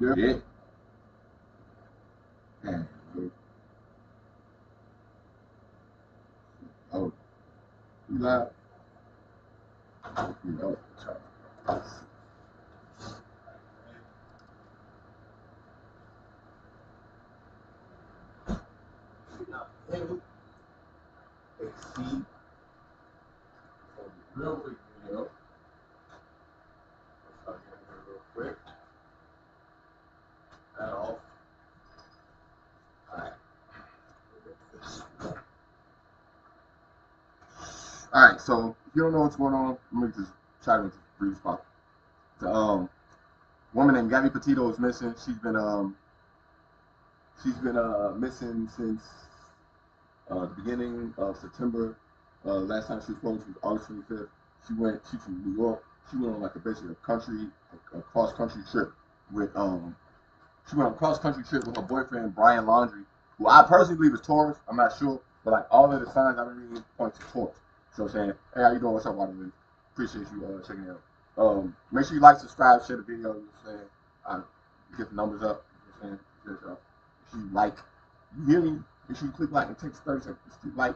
Yeah. And, oh, you live? You know, exceed real quick video. I'll get it real quick. That off. Alright. Alright, so if you don't know what's going on, let me just try to make this brief spot. The woman named Gabby Petito is missing. She's been missing since the beginning of September. Last time she was supposed to was August 25th. She's from New York. She went on like basically a cross country trip with she went on a cross country trip with her boyfriend Brian Laundrie, who I personally believe is Taurus. I'm not sure, but like all of the signs I've been reading point to Taurus. So I'm saying, hey, how you doing? What's up, Waterman? Appreciate you checking it out. Make sure you like, subscribe, share the video. You know what I'm saying? Get the numbers up. You know what I'm saying? Just, if you like, you hear me? Make sure you click like. It takes 30 seconds. Just click like,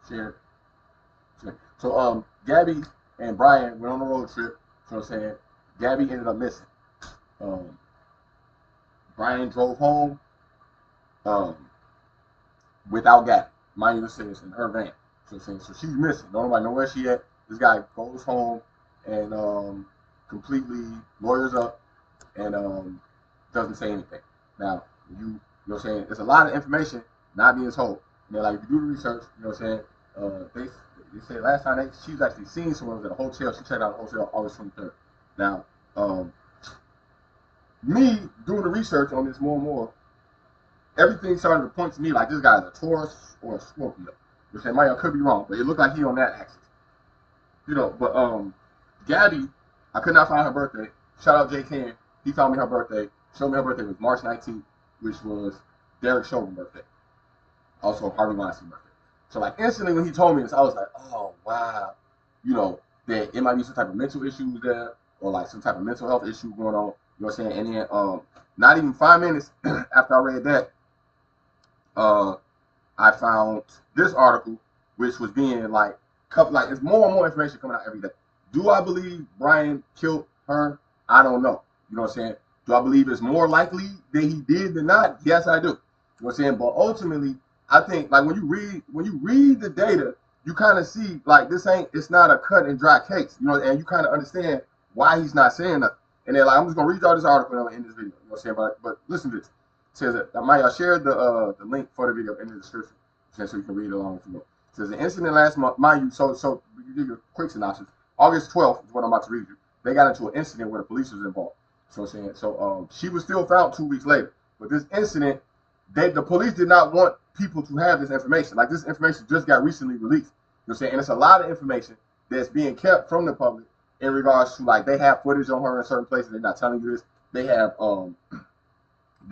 share, share. So Gabby and Brian went on a road trip. You know what I'm saying? Gabby ended up missing. Um, Brian drove home um, without Gabby. Mind you, this is in her van. So, so she's missing. Nobody know where she at. This guy goes home and completely lawyers up and doesn't say anything. Now, you know what I'm saying? There's a lot of information not being told. You know, like if you do the research, you know what I'm saying? They said last time she was actually seeing someone at a hotel. She checked out a hotel August 23rd. Now, me doing the research on this more and more, everything started to point to me like this guy's a Taurus or a Scorpio. Which I might, I could be wrong, but it looked like he on that axis. You know, but Gabby, I could not find her birthday. Shout out Jay Ken. He found me her birthday. Showed me her birthday was March 19th, which was Derek Chauvin's birthday. Also Harvey Weinstein's birthday. So like instantly when he told me this, I was like, oh wow. You know, that it might be some type of mental issues there, or like some type of mental health issue going on. You know what I'm saying? And then not even 5 minutes after I read that, uh I found this article, which was being like, it's more and more information coming out every day. Do I believe Brian killed her? I don't know. You know what I'm saying? Do I believe it's more likely that he did than not? Yes, I do. You know what I'm saying? But ultimately, I think like when you read the data, you kind of see like it's not a cut and dry case. You know, and you kind of understand why he's not saying nothing. And then like I'm just gonna read y'all this article in this video. You know what I'm saying? But listen to this. It says that I shared the link for the video in the description, so you can read along if you want. It says the incident last month, mind you, so you give you a quick synopsis. August 12th is what I'm about to read you. They got into an incident where the police was involved. She was still found 2 weeks later. But this incident, the police did not want people to have this information. Like this information just got recently released. You know what I'm saying? And it's a lot of information that's being kept from the public in regards to like they have footage on her in certain places. They're not telling you this. They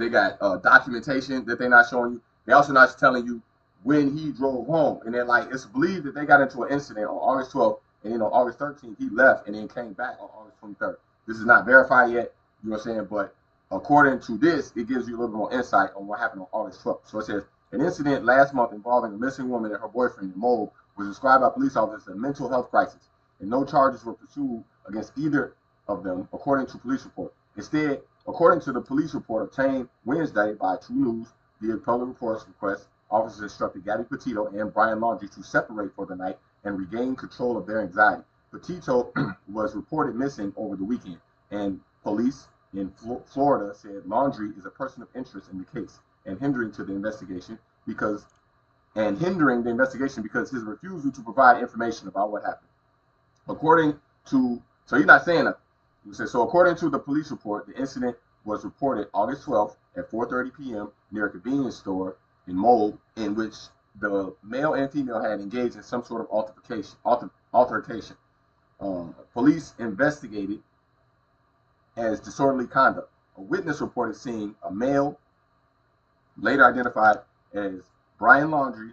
got documentation that they're not showing you. They also not telling you when he drove home. And then like it's believed that they got into an incident on August 12th, and on August 13th he left and then came back on August 23rd. This is not verified yet, you know what I'm saying? But according to this, it gives you a little bit more insight on what happened on August 12th. So it says an incident last month involving a missing woman and her boyfriend in Mold was described by police officers as a mental health crisis, and no charges were pursued against either of them, according to police report. Instead, according to the police report obtained Wednesday by True News, via public reports request, officers instructed Gabby Petito and Brian Laundrie to separate for the night and regain control of their anxiety. Petito was reported missing over the weekend, and police in Florida said Laundrie is a person of interest in the case and hindering the investigation because his refusal to provide information about what happened. So he's not saying nothing. So according to the police report, the incident was reported August 12th at 4:30 p.m. near a convenience store in Mold, in which the male and female had engaged in some sort of altercation. Police investigated as disorderly conduct. A witness reported seeing a male, later identified as Brian Laundrie,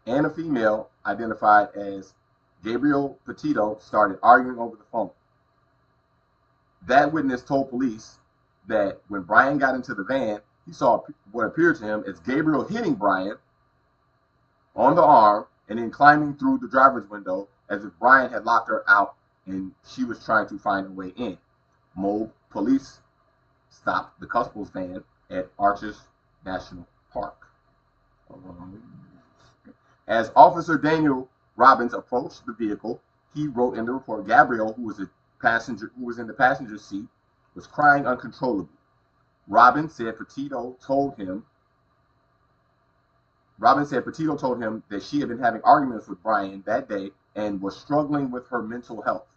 and a female identified as Gabriel Petito started arguing over the phone. That witness told police that when Brian got into the van, he saw what appeared to him as Gabriel hitting Brian on the arm and then climbing through the driver's window as if Brian had locked her out and she was trying to find a way in. Moab police stopped the couple's van at Arches National Park. As Officer Daniel Robbins approached the vehicle, he wrote in the report, Gabriel, who was in the passenger seat, was crying uncontrollably. Robbins said Petito told him that she had been having arguments with Brian that day and was struggling with her mental health.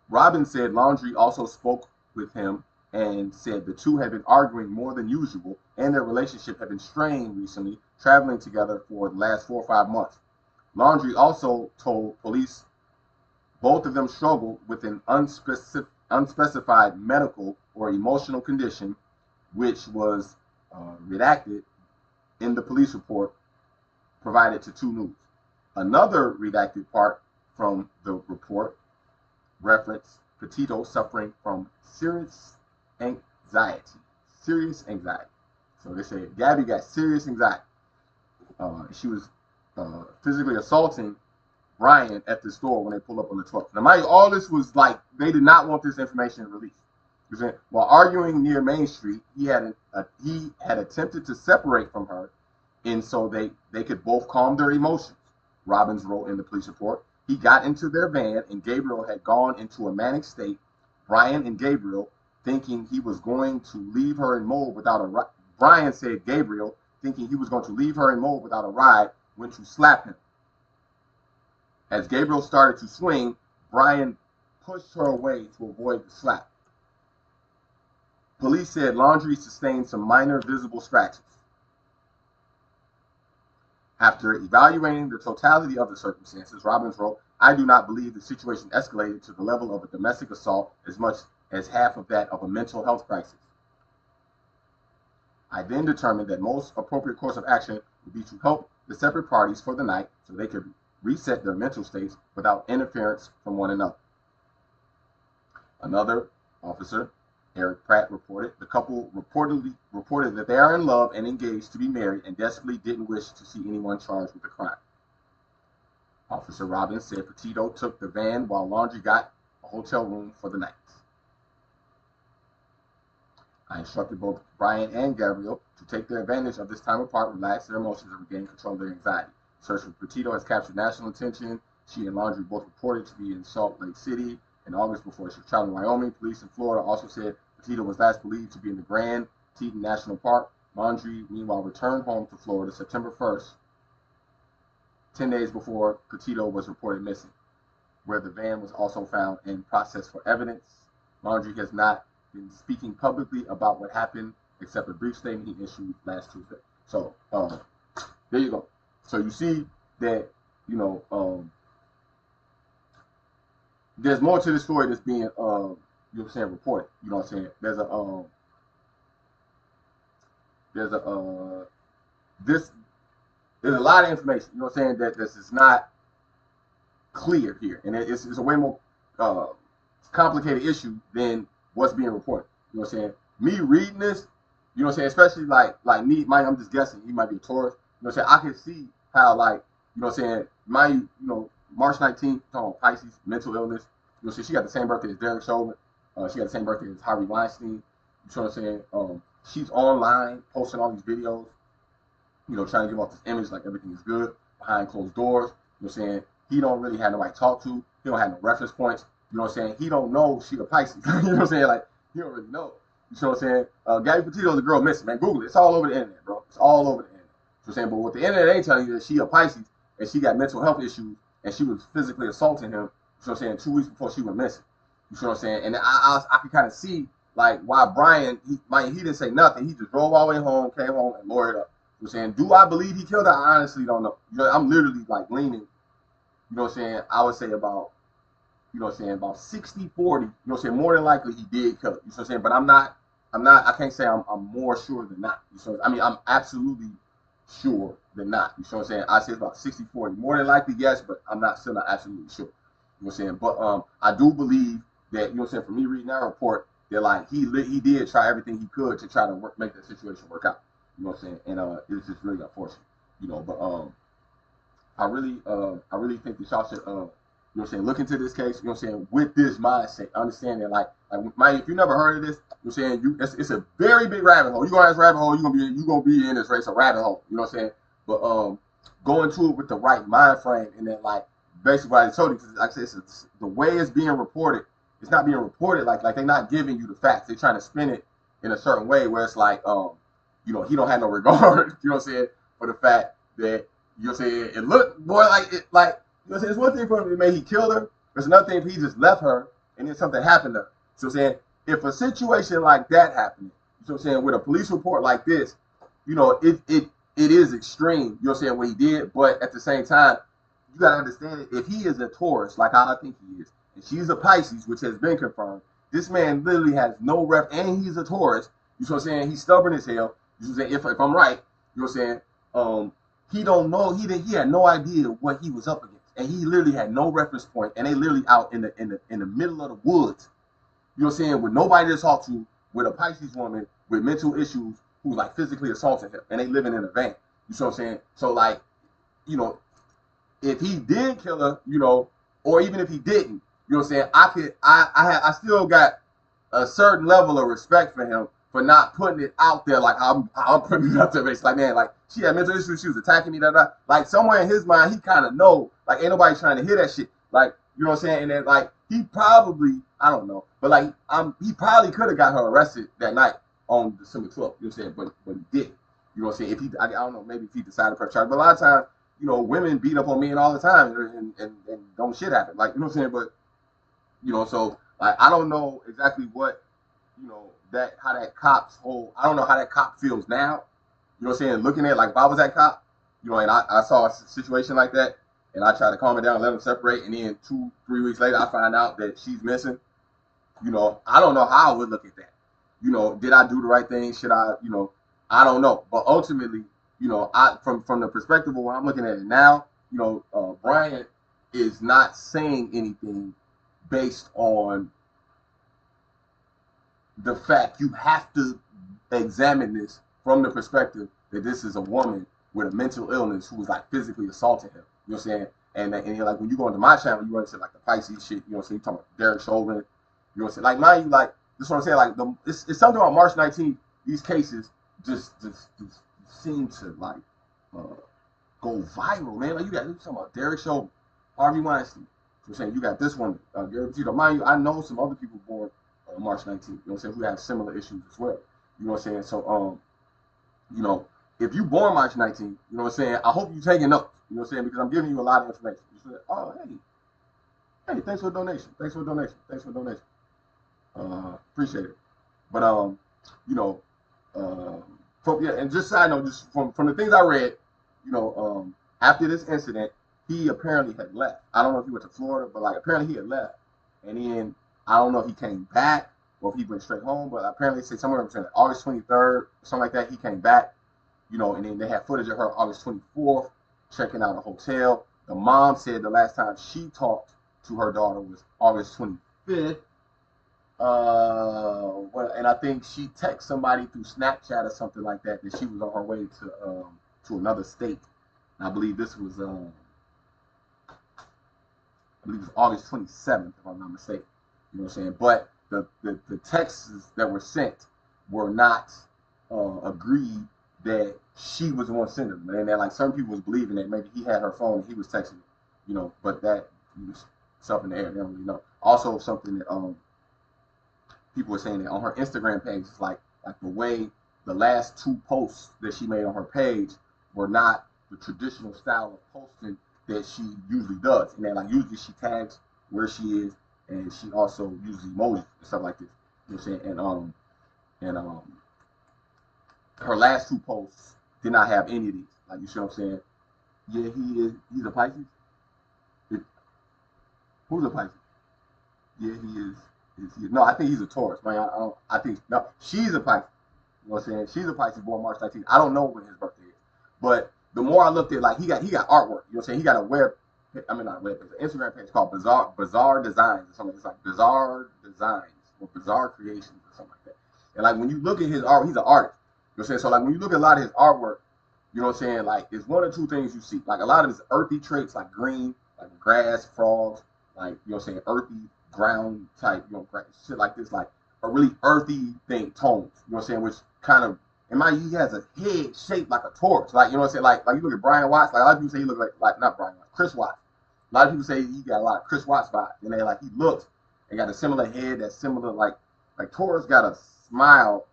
Robbins said Laundrie also spoke with him and said the two had been arguing more than usual and their relationship had been strained recently, traveling together for the last 4 or 5 months. Laundrie also told police both of them struggled with an unspecified medical or emotional condition, which was redacted in the police report provided to 2 News. Another redacted part from the report referenced Petito suffering from serious anxiety. So they said Gabby got serious anxiety. She was physically assaulting Brian at the store when they pulled up on the 12th. Now, mind you, all this was like, they did not want this information released. While arguing near Main Street, he had attempted to separate from her, and so they could both calm their emotions. Robbins wrote in the police report. He got into their van, and Gabriel had gone into a manic state. Brian and Gabriel, thinking he was going to leave her in Moab without a ride. Brian said Gabriel, thinking he was going to leave her in Moab without a ride, went to slap him. As Gabriel started to swing, Brian pushed her away to avoid the slap. Police said Laundrie sustained some minor visible scratches. After evaluating the totality of the circumstances, Robbins wrote, I do not believe the situation escalated to the level of a domestic assault as much as half of that of a mental health crisis. I then determined that most appropriate course of action would be to help the separate parties for the night so they could reset their mental states without interference from one another. Another officer, Eric Pratt, reported the couple reported that they are in love and engaged to be married and desperately didn't wish to see anyone charged with a crime. Officer Robbins said Petito took the van while Laundrie got a hotel room for the night. I instructed both Brian and Gabriel to take their advantage of this time apart, relax their emotions, and regain control of their anxiety. Search for Petito has captured national attention. She and Laundrie both reported to be in Salt Lake City in August before she traveled to Wyoming. Police in Florida also said Petito was last believed to be in the Grand Teton National Park. Laundrie, meanwhile, returned home to Florida September 1st, 10 days before Petito was reported missing, where the van was also found and processed for evidence. Laundrie has not been speaking publicly about what happened, except a brief statement he issued last Tuesday. So, there you go. So you see that, there's more to the story that's being, reported. You know what I'm saying? There's a lot of information, you know what I'm saying, that this is not clear here. And it's a way more complicated issue than what's being reported. You know what I'm saying? Me reading this, you know what I'm saying, especially like me, I'm just guessing, he might be a Taurus. You know what I'm saying? I can see how, like, you know what I'm saying, March 19th, talking Pisces, mental illness. You know what I'm saying? She got the same birthday as Derek Chauvin. She got the same birthday as Harvey Weinstein. You know what I'm saying? She's online posting all these videos, trying to give off this image like everything is good behind closed doors. You know what I'm saying? He don't really have nobody to talk to. He don't have no reference points. You know what I'm saying? He don't know she a Pisces. You know what I'm saying? Like, he don't really know. You know what I'm saying? Gabby Petito is a girl missing, man. Google it. It's all over the internet, bro. It's all over the internet. You know what I'm saying? But what the internet ain't telling you is she a Pisces and she got mental health issues and she was physically assaulting him, you know what I'm saying, 2 weeks before she went missing. You know what I'm saying? And I can kind of see, like, why Brian, he didn't say nothing. He just drove all the way home, came home, and lawyered up. You know what I'm saying? Do I believe he killed her? I honestly don't know. I'm literally, like, leaning, you know what I'm saying, I would say about, about 60-40. You know what I'm saying? More than likely he did kill her. You know what I'm saying? But I can't say I'm more sure than not. You know what I'm saying? I'm absolutely sure than not. You know what I'm saying? I say it's about 60-40. More than likely, yes, but still not absolutely sure. You know what I'm saying? But I do believe that, you know what I'm saying, for me reading that report, that like he did try everything he could to try to make that situation work out. You know what I'm saying? And it was just really unfortunate. You know, but I really think that y'all should you know what I'm saying, look into this case, you know what I'm saying, with this mindset, understanding like if you never heard of this, you know what I'm saying, it's a very big rabbit hole. You go down this rabbit hole, you're gonna be in this race, a rabbit hole, you know what I'm saying? But go into it with the right mind frame, and then like basically what I told you, because like I said, the way it's being reported, it's not being reported like they're not giving you the facts. They're trying to spin it in a certain way where it's like you know, he don't have no regard, you know what I'm saying, for the fact that, you know what I'm saying, it looked, boy, like, you know what I'm saying, it's one thing for him to maybe he killed her, there's another thing if he just left her and then something happened to her. So I'm saying, if a situation like that happened, you know what I'm saying, with a police report like this, you know, it is extreme, you know what I'm saying, what he did, but at the same time, you gotta understand it, if he is a Taurus, like I think he is, and she's a Pisces, which has been confirmed, this man literally has no rep, and he's a Taurus, you know what I'm saying, he's stubborn as hell, you know what I'm saying, if I'm right, you know what I'm saying, he don't know, he had no idea what he was up against, and he literally had no reference point, and they literally out in the middle of the woods, you know what I'm saying, with nobody to talk to, with a Pisces woman with mental issues who's like physically assaulting him, and they living in a van, you know what I'm saying, so like, you know, if he did kill her, you know, or even if he didn't, you know what I'm saying, I still got a certain level of respect for him for not putting it out there like I'm putting it out there. It's like, man, like, she had mental issues, she was attacking me, like, somewhere in his mind, he kind of know, like, ain't nobody trying to hear that shit, like, you know what I'm saying, and then, like, he probably, I don't know, but, like, he probably could have got her arrested that night on December 12th, you know what I'm saying, but he didn't, you know what I'm saying, if he, I don't know, maybe if he decided to press charge, but a lot of times, you know, women beat up on men all the time, and don't shit happen, like, you know what I'm saying, but, you know, so, like, I don't know exactly what, you know, how that cop's whole, I don't know how that cop feels now, you know what I'm saying, looking at, like, if I was that cop, you know, and I saw a situation like that, and I tried to calm it down, let them separate, and then 2-3 weeks later, I find out that she's missing, you know, I don't know how I would look at that, you know, did I do the right thing, should I, you know, I don't know, but ultimately, you know, from the perspective of when I'm looking at it now, you know, Brian is not saying anything based on the fact. You have to examine this from the perspective that this is a woman with a mental illness who was like physically assaulting him. You know what I'm saying? And like when you go into my channel, you run into like the Pisces shit. You know what I'm saying? You talking about Derek Chauvin. You know what I'm saying? Like mind you, like this is what I'm saying. Like it's something about March 19th. These cases just seem to like go viral, man. Like you talking about Derek Chauvin, Harvey Weinstein. I'm saying you got this one, Gary Petito. Mind you, I know some other people born March 19th. You know what I'm saying? Who have similar issues as well. You know what I'm saying? So you know, if you born March 19th, you know what I'm saying? I hope you taking notes. You know what I'm saying? Because I'm giving you a lot of information. You say, oh hey, thanks for the donation. Thanks for the donation. Thanks for the donation. Appreciate it. But you know, yeah, and just side note, just from the things I read, you know, after this incident, he apparently had left. I don't know if he went to Florida, but like apparently he had left, and then I don't know if he came back or if he went straight home. But apparently, say somewhere between August 23rd, something like that, he came back. You know, and then they had footage of her August 24th checking out a hotel. The mom said the last time she talked to her daughter was August 25th. And I think she texted somebody through Snapchat or something like that she was on her way to another state. And I believe this was August 27th, if I'm not mistaken. You know what I'm saying? But the texts that were sent were not agreed that she was the one sending them. And then like some people was believing that maybe he had her phone and he was texting, you know, but that was stuff in the air. They don't really know. Also something that people were saying that on her Instagram page, it's like the way the last 2 posts that she made on her page were not the traditional style of posting that she usually does. And then like usually she tags where she is, and she also uses emojis and stuff like this. You know what I'm saying? And her last 2 posts did not have any of these. Like, you see what I'm saying? Yeah, he's a Pisces. Who's a Pisces? Yeah, he is. No, I think he's a Taurus, man. I think no, she's a Pisces. You know what I'm saying? She's a Pisces born March 19th. I don't know when his birthday is, but the more I looked at, like he got artwork. You know what I'm saying? He got not a web page, an Instagram page called Bizarre Designs or something. It's like Bizarre Designs, or bizarre creations or something like that. And like when you look at his art, he's an artist. You know what I'm saying? So like when you look at a lot of his artwork, you know what I'm saying? Like it's one or two things you see. Like a lot of his earthy traits, like green, like grass, frogs, like you know what I'm saying, earthy ground type, you know, shit like this, like a really earthy thing, tones. You know what I'm saying? Which kind of, in my, he has a head shaped like a torch. Like you know what I'm saying? Like you look at Brian Watts. Like a lot of people say he look like not Brian Watts, Chris Watts. A lot of people say he got a lot of Chris Watts vibes, and they like he looks and got a similar head, that's similar like Taurus got a smile.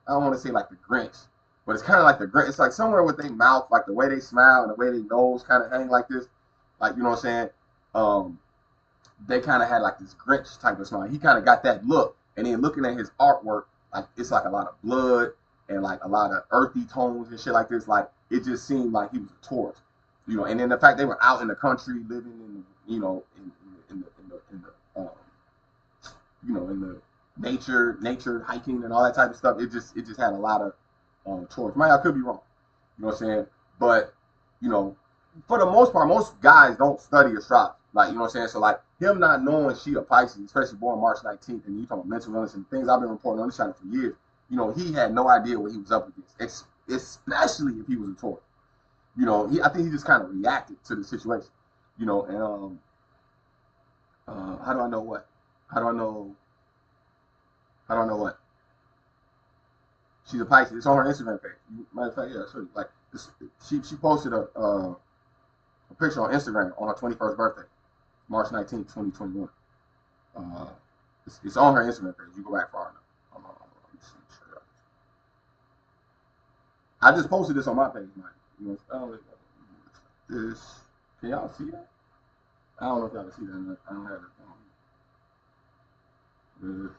I don't want to say like the Grinch, but it's kind of like the Grinch. It's like somewhere with their mouth, like the way they smile and the way their nose kind of hang like this. Like you know what I'm saying? They kind of had like this Grinch type of smile. He kind of got that look, and then looking at his artwork, like it's like a lot of blood and like a lot of earthy tones and shit like this. Like it just seemed like he was a Taurus, you know. And then the fact they were out in the country, living in, you know, in the you know, in the nature hiking and all that type of stuff. It just had a lot of Taurus. I could be wrong, you know what I'm saying? But you know, for the most part, most guys don't study astrology. Like, you know what I'm saying? So, like, him not knowing she a Pisces, especially born March 19th, and you talking about mental illness and things I've been reporting on this channel for years, you know, he had no idea what he was up against, especially if he was a Taurus. You know, I think he just kind of reacted to the situation, you know, and how do I know what? How do I know what? She's a Pisces. It's on her Instagram page. Matter of fact, yeah, so like, she posted a picture on Instagram on her 21st birthday. March 19th, 2021. It's on her Instagram page. You go back far enough. Hold on. I just posted this on my page, Mike. You know, this. Can y'all see that? I don't know if y'all can see that. I don't have it.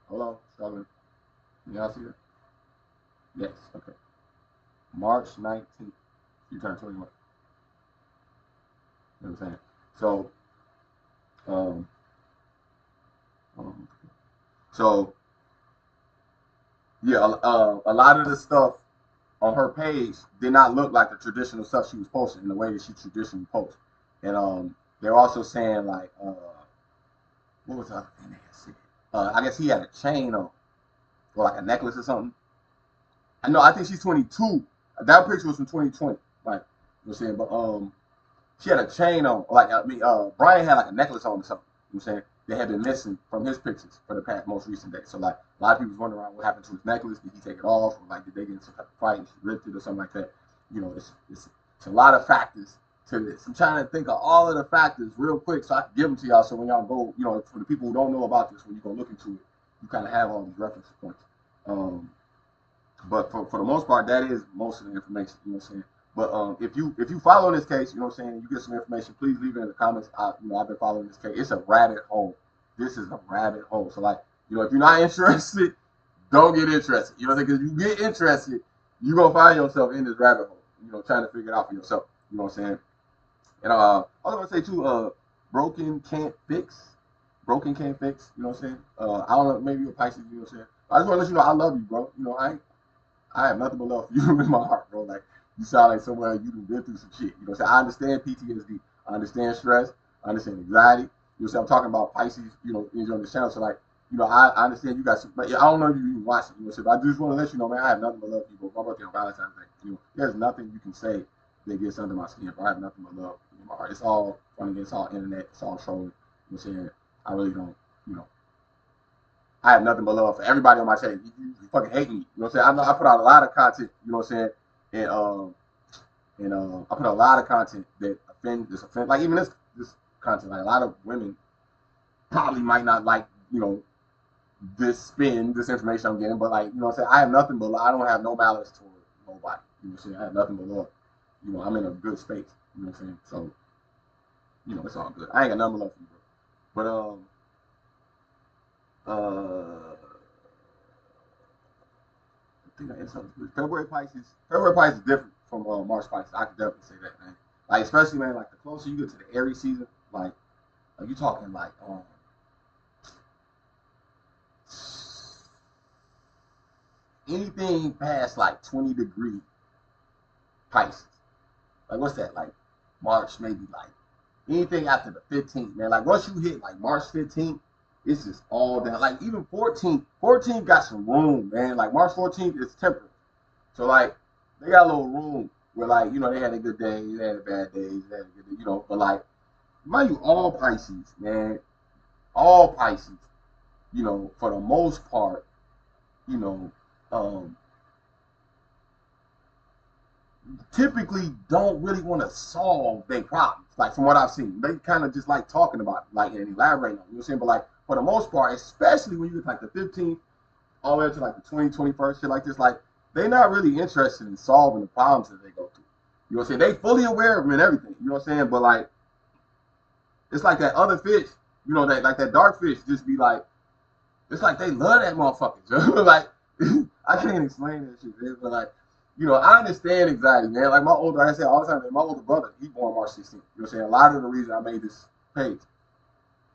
Hold on. Struggling. Can y'all see that? Yes. Okay. March 19th. You turn 21. You know what I'm saying? So yeah, a lot of the stuff on her page did not look like the traditional stuff she was posting in the way that she traditionally posts. And they're also saying like, what was the other thing they had said? I guess he had a chain on, or like a necklace or something. I think she's 22. That picture was from 2020. Like, you know what I'm saying? But she had a chain on, like, Brian had like a necklace on or something, you know what I'm saying, that had been missing from his pictures for the past most recent days. So like a lot of people was wondering what happened to his necklace. Did he take it off, or like did they get in some type of fight and she ripped it or something like that? You know, it's a lot of factors to this. I'm trying to think of all of the factors real quick so I can give them to y'all, so when y'all go, you know, for the people who don't know about this, when you go look into it, you kind of have all these reference points. But for the most part, that is most of the information, you know what I'm saying? But if you follow this case, you know what I'm saying, you get some information, please leave it in the comments. I've been following this case. It's a rabbit hole. This is a rabbit hole. So like, you know, if you're not interested, don't get interested. You know what I'm saying? Because you get interested, you're gonna find yourself in this rabbit hole, you know, trying to figure it out for yourself. You know what I'm saying? And I was gonna say too, broken can't fix. Broken can't fix, you know what I'm saying? I don't know, maybe you're a Pisces, you know what I'm saying? I just wanna let you know I love you, bro. You know, I have nothing but love for you in my heart, bro. Like, you sound like someone you've been through some shit. You know what I'm saying? I understand PTSD. I understand stress. I understand anxiety. You know what I'm saying? I'm talking about Pisces, you know, on this channel. So, like, you know, I understand you guys. But I don't know if you even watch it. You know what I'm saying? But I just want to let you know, man, I have nothing but love for you, bro. My birthday on Valentine's Day. You know, there's nothing you can say that gets under my skin, bro. I have nothing but love in my heart. It's all funny. It's all internet. It's all trolling. You know what I'm saying? I really don't, you know. I have nothing but love for everybody on my channel. You fucking hate me. You know what I'm saying? I put out a lot of content, you know what I'm saying? And I put a lot of content that offend, like even this content, like a lot of women probably might not like, you know, this information I'm getting, but like, you know what I'm saying? I have nothing but love. I don't have no malice toward nobody. You know what I'm saying? I have nothing but love. You know, I'm in a good space. You know what I'm saying? So, you know, it's all good. I ain't got nothing but love for you, bro. But I think I had something. February Pisces is different from March Pisces. I could definitely say that, man. Like, especially, man, like the closer you get to the Aries season, like you talking like anything past like 20-degree Pisces. Like, what's that? Like March, maybe like anything after the 15th, man. Like once you hit like March 15th, it's just all down. Like even 14 got some room, man. Like March 14th is temperance. So like they got a little room where like, you know, they had a good day, they had a bad day, they had a good day, you know, but like mind you, all Pisces, man, all Pisces, you know, for the most part, you know, um, typically don't really want to solve their problems. Like from what I've seen, they kind of just like talking about it, like and elaborating on it. You know what I'm saying? But like for the most part, especially when you get like the 15th all the way to like the 21st, shit like this, like they're not really interested in solving the problems that they go through. You know what I'm saying? They fully aware of them and everything. You know what I'm saying? But like it's like that other fish, you know, that like that dark fish just be like, it's like they love that motherfucker. Like I can't explain that shit, man. But like, you know, I understand anxiety, man. Like my older, like I say all the time, man, my older brother, he born March 16th. You know what I'm saying? A lot of the reason I made this page,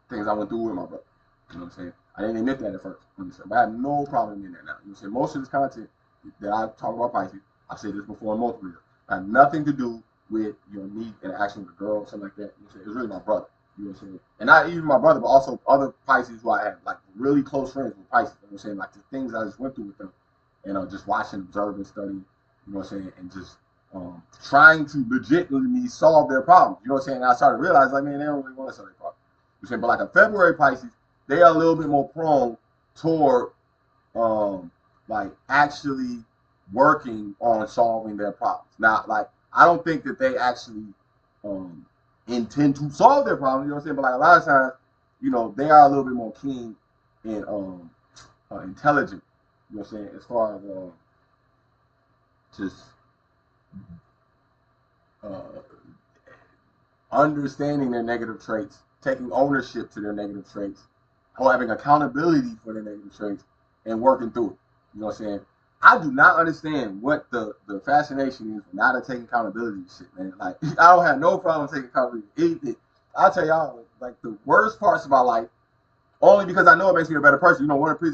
things I went through with my brother. You know what I'm saying? I didn't admit that at first. But I have no problem in that now. You know what I'm saying? Most of this content that I talk about Pisces, I've said this before in multiple videos, had nothing to do with your unique interaction with a girl or something like that. You know what I'm saying? It was really my brother. You know what I'm saying? And not even my brother, but also other Pisces who I had like really close friends with Pisces. You know what I'm saying? Like the things I just went through with them. And just watching, observing, studying, you know what I'm saying? And just trying to legitimately solve their problems. You know what I'm saying? And I started to realize, like, man, they don't really want to solve their problems. You know what I'm saying? But like a February Pisces, they are a little bit more prone toward like actually working on solving their problems. Now, like I don't think that they actually intend to solve their problems, you know what I'm saying? But like a lot of times, you know, they are a little bit more keen and intelligent, you know what I'm saying, as far as just uh, understanding their negative traits, taking ownership to their negative traits, or having accountability for their negative traits, and working through it. You know what I'm saying? I do not understand what the fascination is for not taking accountability and shit, man. Like, I don't have no problem taking accountability for anything. I'll tell y'all, like, the worst parts of my life, only because I know it makes me a better person. You know, one of the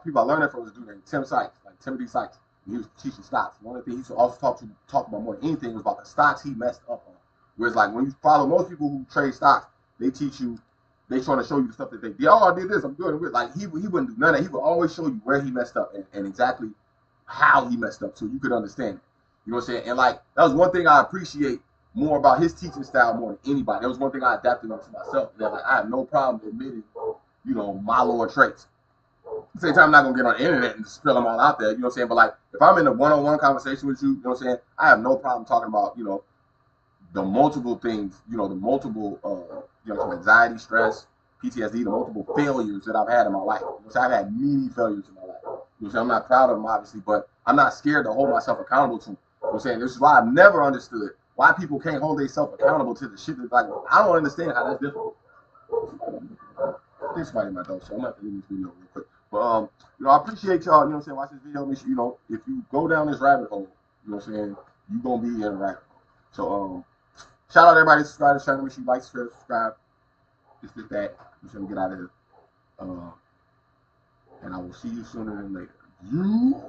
people I learned that from was a dude named Tim Sykes, like Timothy Sykes. He was teaching stocks. One of the things he used to also talk about more than anything was about the stocks he messed up on. Whereas, like, when you follow most people who trade stocks, they teach you, they trying to show you the stuff that they did. Oh, I did this, I'm good. Like, he wouldn't do none of that. He would always show you where he messed up and exactly how he messed up so you could understand it. You know what I'm saying? And, like, that was one thing I appreciate more about his teaching style more than anybody. That was one thing I adapted onto myself. That, like, I have no problem admitting, you know, my lower traits. At the same time, I'm not gonna get on the internet and spill them all out there. You know what I'm saying? But like, if I'm in a one-on-one conversation with you, you know what I'm saying? I have no problem talking about, you know, the multiple things, you know, the multiple, you know, anxiety, stress, PTSD, the multiple failures that I've had in my life. You know what I'm saying? I've had many failures in my life. You know what I'm saying? I'm not proud of them, obviously, but I'm not scared to hold myself accountable to them. You know what I'm saying? This is why I've never understood why people can't hold themselves accountable to the shit that, like, I don't understand how that's difficult. I think somebody in my door, so I'm gonna have to leave this video real quick. But you know, I appreciate y'all, you know what I'm saying, watch this video. Make sure, you know, if you go down this rabbit hole, you know what I'm saying, you gonna be in a rabbit hole. So shout out everybody subscribe to the channel, make sure you like, share, subscribe. Just did that. I'm just gonna get out of here. And I will see you sooner than later. You